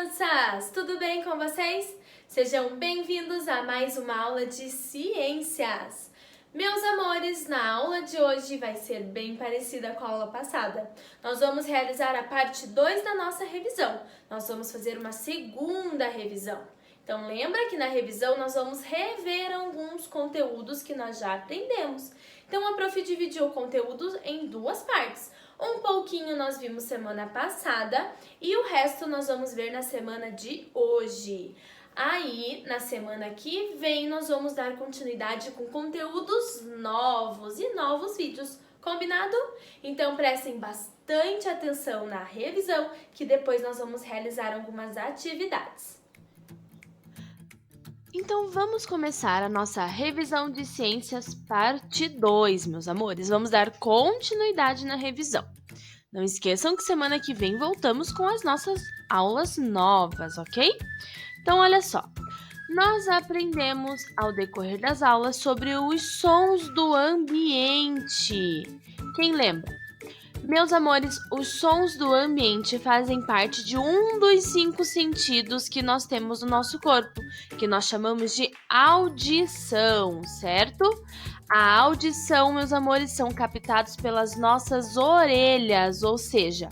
crianças! Tudo bem com vocês? Sejam bem-vindos a mais uma aula de ciências. Meus amores, na aula de hoje vai ser bem parecida com a aula passada. Nós vamos realizar a parte 2 da nossa revisão. Nós vamos fazer uma segunda revisão. Então lembra que na revisão nós vamos rever alguns conteúdos que nós já aprendemos. Então a prof dividiu o conteúdo em duas partes. Um pouquinho nós vimos semana passada e o resto nós vamos ver na semana de hoje. Aí, na semana que vem, nós vamos dar continuidade com conteúdos novos e novos vídeos, combinado? Então prestem bastante atenção na revisão, que depois nós vamos realizar algumas atividades. Então vamos começar a nossa revisão de ciências parte 2, meus amores. Vamos dar continuidade na revisão. Não esqueçam que semana que vem voltamos com as nossas aulas novas, ok? Então olha só, nós aprendemos ao decorrer das aulas sobre os sons do ambiente. Quem lembra? Meus amores, os sons do ambiente fazem parte de um dos 5 sentidos que nós temos no nosso corpo, que nós chamamos de audição, certo? A audição, meus amores, são captados pelas nossas orelhas, ou seja,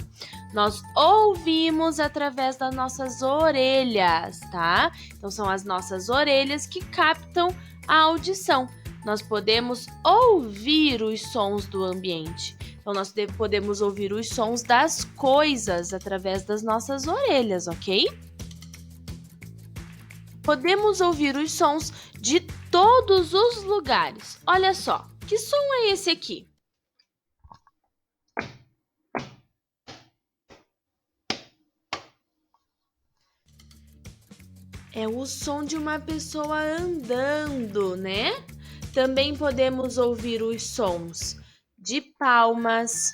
nós ouvimos através das nossas orelhas, tá? Então, são as nossas orelhas que captam a audição. Nós podemos ouvir os sons do ambiente. Então, nós podemos ouvir os sons das coisas através das nossas orelhas, ok? Podemos ouvir os sons de todos os lugares. Olha só, que som é esse aqui? É o som de uma pessoa andando, né? Também podemos ouvir os sons de palmas,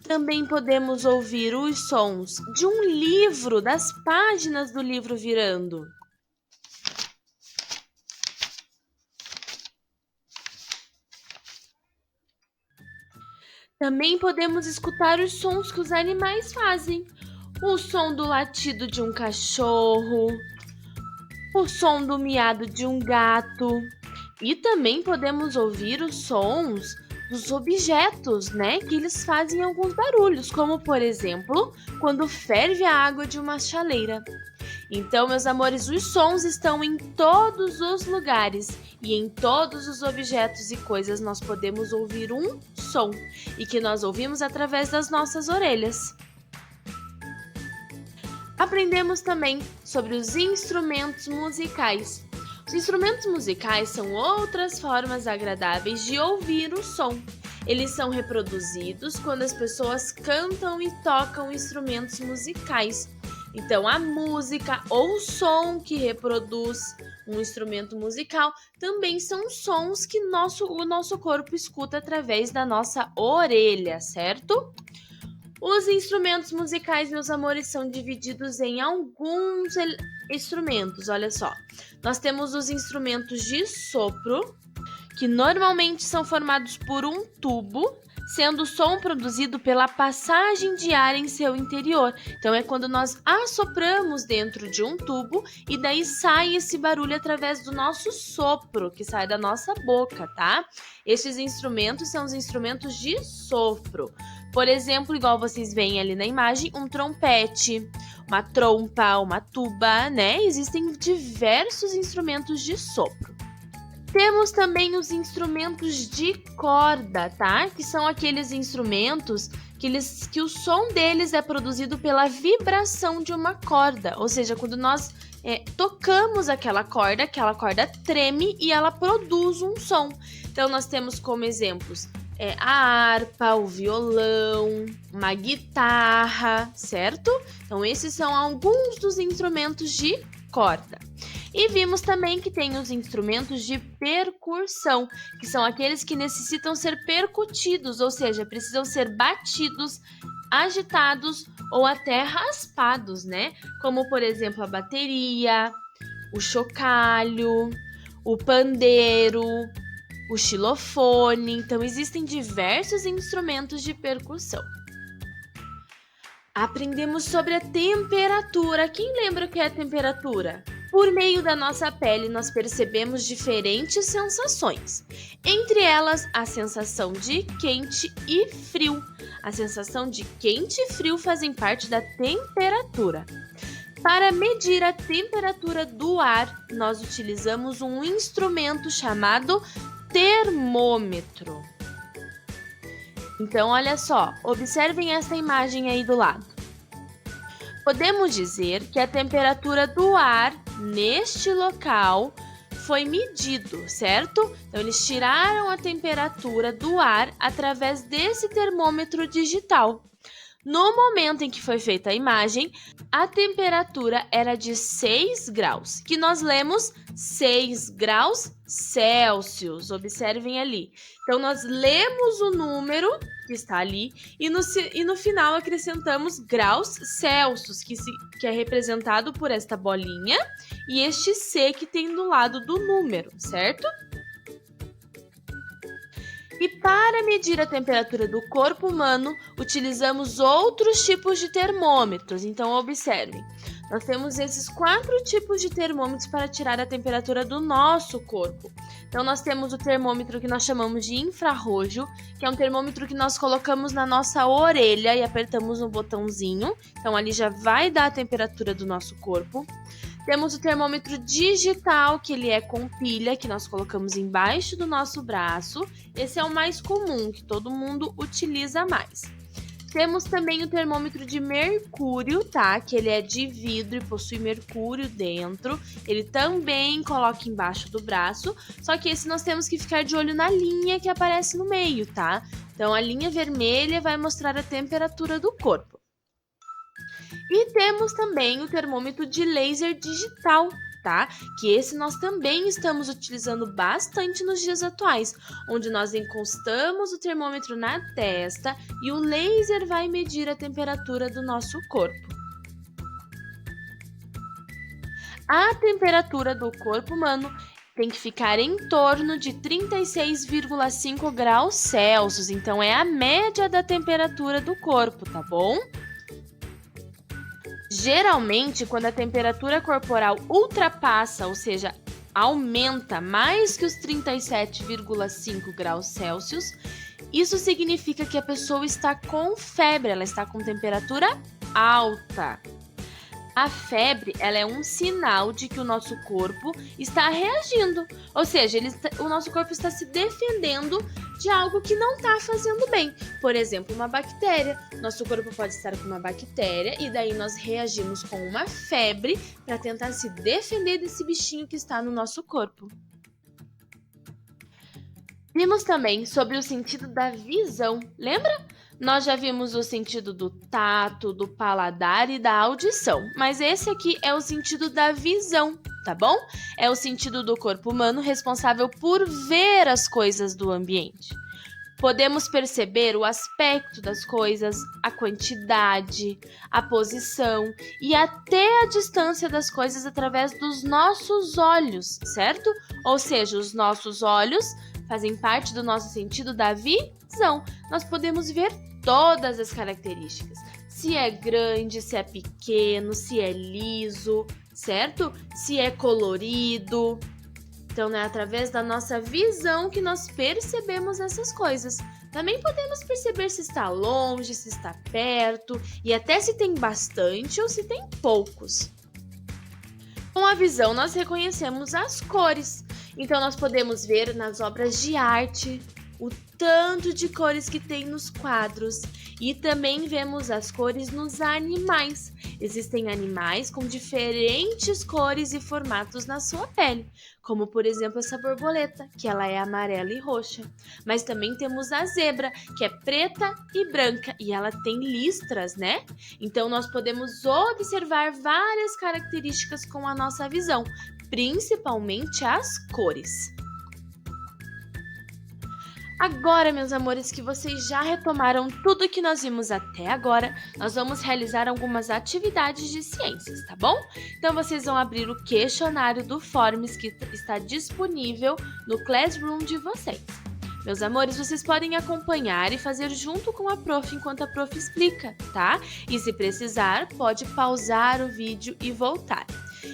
também podemos ouvir os sons de um livro, das páginas do livro virando. Também podemos escutar os sons que os animais fazem. O som do latido de um cachorro, o som do miado de um gato. E também podemos ouvir os sons dos objetos, né? Que eles fazem alguns barulhos, como por exemplo, quando ferve a água de uma chaleira. Então, meus amores, os sons estão em todos os lugares e em todos os objetos e coisas nós podemos ouvir um som e que nós ouvimos através das nossas orelhas. Aprendemos também sobre os instrumentos musicais. Os instrumentos musicais são outras formas agradáveis de ouvir o som. Eles são reproduzidos quando as pessoas cantam e tocam instrumentos musicais. Então, a música ou o som que reproduz um instrumento musical também são sons que o nosso corpo escuta através da nossa orelha, certo? Os instrumentos musicais, meus amores, são divididos em alguns instrumentos, olha só. Nós temos os instrumentos de sopro, que normalmente são formados por um tubo, sendo o som produzido pela passagem de ar em seu interior. Então, é quando nós assopramos dentro de um tubo e daí sai esse barulho através do nosso sopro, que sai da nossa boca, tá? Estes instrumentos são os instrumentos de sopro. Por exemplo, igual vocês veem ali na imagem, um trompete, uma trompa, uma tuba, né? Existem diversos instrumentos de sopro. Temos também os instrumentos de corda, tá? Que são aqueles instrumentos que o som deles é produzido pela vibração de uma corda. Ou seja, quando nós tocamos aquela corda treme e ela produz um som. Então, nós temos como exemplos a harpa, o violão, uma guitarra, certo? Então, esses são alguns dos instrumentos de corda. E vimos também que tem os instrumentos de percussão, que são aqueles que necessitam ser percutidos, ou seja, precisam ser batidos, agitados ou até raspados, né? Como, por exemplo, a bateria, o chocalho, o pandeiro, o xilofone. Então, existem diversos instrumentos de percussão. Aprendemos sobre a temperatura. Quem lembra o que é a temperatura? Por meio da nossa pele, nós percebemos diferentes sensações. Entre elas, a sensação de quente e frio. A sensação de quente e frio fazem parte da temperatura. Para medir a temperatura do ar, nós utilizamos um instrumento chamado termômetro. Então, olha só, observem essa imagem aí do lado. Podemos dizer que a temperatura do ar neste local foi medido, certo? Então, eles tiraram a temperatura do ar através desse termômetro digital. No momento em que foi feita a imagem, a temperatura era de 6 graus, que nós lemos 6 graus Celsius. Observem ali. Então, nós lemos o número que está ali e no final acrescentamos graus Celsius, que é representado por esta bolinha e este C que tem do lado do número, certo? E para medir a temperatura do corpo humano, utilizamos outros tipos de termômetros. Então, observem, nós temos esses 4 tipos de termômetros para tirar a temperatura do nosso corpo. Então, nós temos o termômetro que nós chamamos de infrarrojo, que é um termômetro que nós colocamos na nossa orelha e apertamos um botãozinho. Então, ali já vai dar a temperatura do nosso corpo. Temos o termômetro digital, que ele é com pilha, que nós colocamos embaixo do nosso braço. Esse é o mais comum, que todo mundo utiliza mais. Temos também o termômetro de mercúrio, tá? Que ele é de vidro e possui mercúrio dentro. Ele também coloca embaixo do braço, só que esse nós temos que ficar de olho na linha que aparece no meio, tá? Então, a linha vermelha vai mostrar a temperatura do corpo. E temos também o termômetro de laser digital, tá? Que esse nós também estamos utilizando bastante nos dias atuais, onde nós encostamos o termômetro na testa e o laser vai medir a temperatura do nosso corpo. A temperatura do corpo humano tem que ficar em torno de 36,5 graus Celsius, então é a média da temperatura do corpo, tá bom? Geralmente, quando a temperatura corporal ultrapassa, ou seja, aumenta mais que os 37,5 graus Celsius, isso significa que a pessoa está com febre, ela está com temperatura alta. A febre, ela é um sinal de que o nosso corpo está reagindo, ou seja, o nosso corpo está se defendendo de algo que não está fazendo bem. Por exemplo, uma bactéria. Nosso corpo pode estar com uma bactéria e daí nós reagimos com uma febre para tentar se defender desse bichinho que está no nosso corpo. Vimos também sobre o sentido da visão, lembra? Nós já vimos o sentido do tato, do paladar e da audição, mas esse aqui é o sentido da visão, tá bom? É o sentido do corpo humano responsável por ver as coisas do ambiente. Podemos perceber o aspecto das coisas, a quantidade, a posição e até a distância das coisas através dos nossos olhos, certo? Ou seja, os nossos olhos fazem parte do nosso sentido da visão. Nós podemos ver todas as características. Se é grande, se é pequeno, se é liso, certo? Se é colorido. Então, é através da nossa visão que nós percebemos essas coisas. Também podemos perceber se está longe, se está perto e até se tem bastante ou se tem poucos. Com a visão, nós reconhecemos as cores. Então, nós podemos ver nas obras de arte o tanto de cores que tem nos quadros e também vemos as cores nos animais. Existem animais com diferentes cores e formatos na sua pele, como por exemplo essa borboleta, que ela é amarela e roxa. Mas também temos a zebra, que é preta e branca e ela tem listras, né? Então nós podemos observar várias características com a nossa visão, principalmente as cores. Agora, meus amores, que vocês já retomaram tudo que nós vimos até agora, nós vamos realizar algumas atividades de ciências, tá bom? Então, vocês vão abrir o questionário do Forms que está disponível no Classroom de vocês. Meus amores, vocês podem acompanhar e fazer junto com a prof enquanto a prof explica, tá? E se precisar, pode pausar o vídeo e voltar.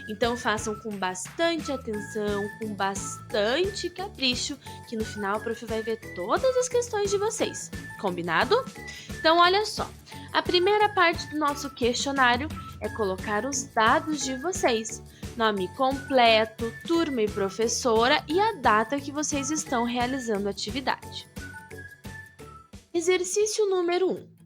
Então façam com bastante atenção, com bastante capricho, que no final a prof vai ver todas as questões de vocês, combinado? Então olha só, a primeira parte do nosso questionário é colocar os dados de vocês, nome completo, turma e professora e a data que vocês estão realizando a atividade. Exercício número 1.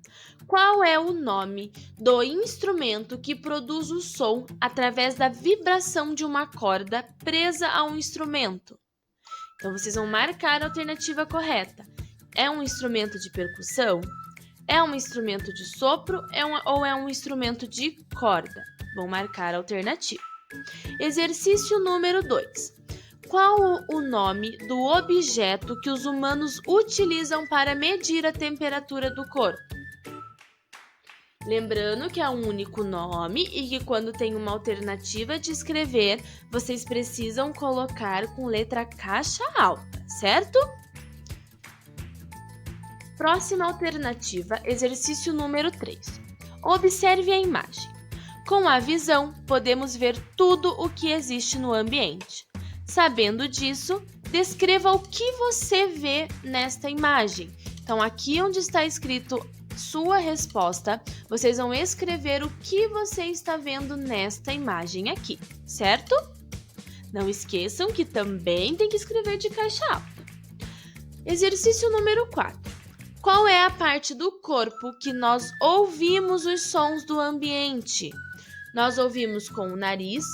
Qual é o nome do instrumento que produz o som através da vibração de uma corda presa a um instrumento? Então, vocês vão marcar a alternativa correta. É um instrumento de percussão? É um instrumento de sopro ou é um instrumento de corda? Vão marcar a alternativa. Exercício número 2. Qual o nome do objeto que os humanos utilizam para medir a temperatura do corpo? Lembrando que é um único nome e que quando tem uma alternativa de escrever, vocês precisam colocar com letra caixa alta, certo? Próxima alternativa, exercício número 3. Observe a imagem. Com a visão, podemos ver tudo o que existe no ambiente. Sabendo disso, descreva o que você vê nesta imagem. Então, aqui onde está escrito sua resposta, vocês vão escrever o que você está vendo nesta imagem aqui, certo? Não esqueçam que também tem que escrever de caixa alta. Exercício número 4. Qual é a parte do corpo que nós ouvimos os sons do ambiente? Nós ouvimos com o nariz,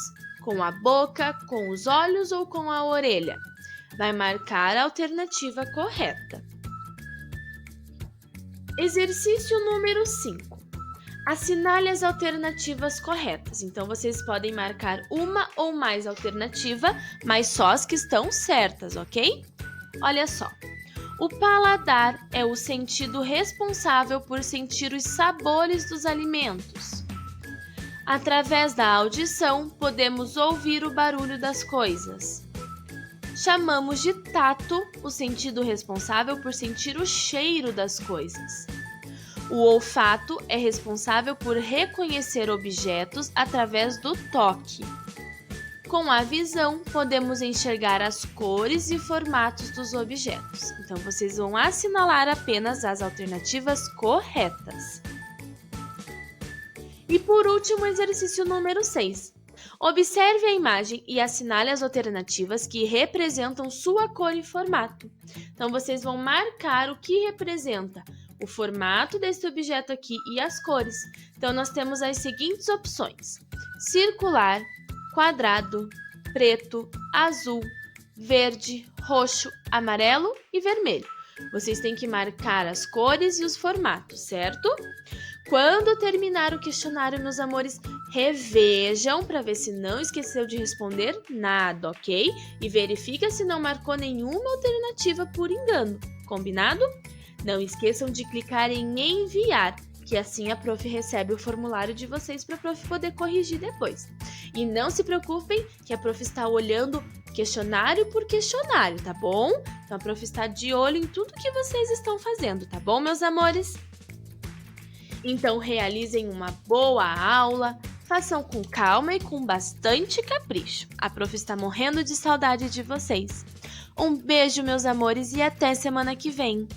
com a boca, com os olhos ou com a orelha? Vai marcar a alternativa correta. Exercício número 5. Assinale as alternativas corretas. Então, vocês podem marcar uma ou mais alternativas, mas só as que estão certas, ok? Olha só. O paladar é o sentido responsável por sentir os sabores dos alimentos. Através da audição, podemos ouvir o barulho das coisas. Chamamos de tato o sentido responsável por sentir o cheiro das coisas. O olfato é responsável por reconhecer objetos através do toque. Com a visão, podemos enxergar as cores e formatos dos objetos. Então, vocês vão assinalar apenas as alternativas corretas. E por último, exercício número 6. Observe a imagem e assinale as alternativas que representam sua cor e formato. Então, vocês vão marcar o que representa o formato desse objeto aqui e as cores. Então, nós temos as seguintes opções: circular, quadrado, preto, azul, verde, roxo, amarelo e vermelho. Vocês têm que marcar as cores e os formatos, certo? Quando terminar o questionário, meus amores, revejam para ver se não esqueceu de responder nada, ok? E verifica se não marcou nenhuma alternativa por engano, combinado? Não esqueçam de clicar em enviar, que assim a prof recebe o formulário de vocês para a prof poder corrigir depois. E não se preocupem que a prof está olhando questionário por questionário, tá bom? Então a prof está de olho em tudo que vocês estão fazendo, tá bom, meus amores? Então realizem uma boa aula, façam com calma e com bastante capricho. A prof está morrendo de saudade de vocês. Um beijo, meus amores, e até semana que vem!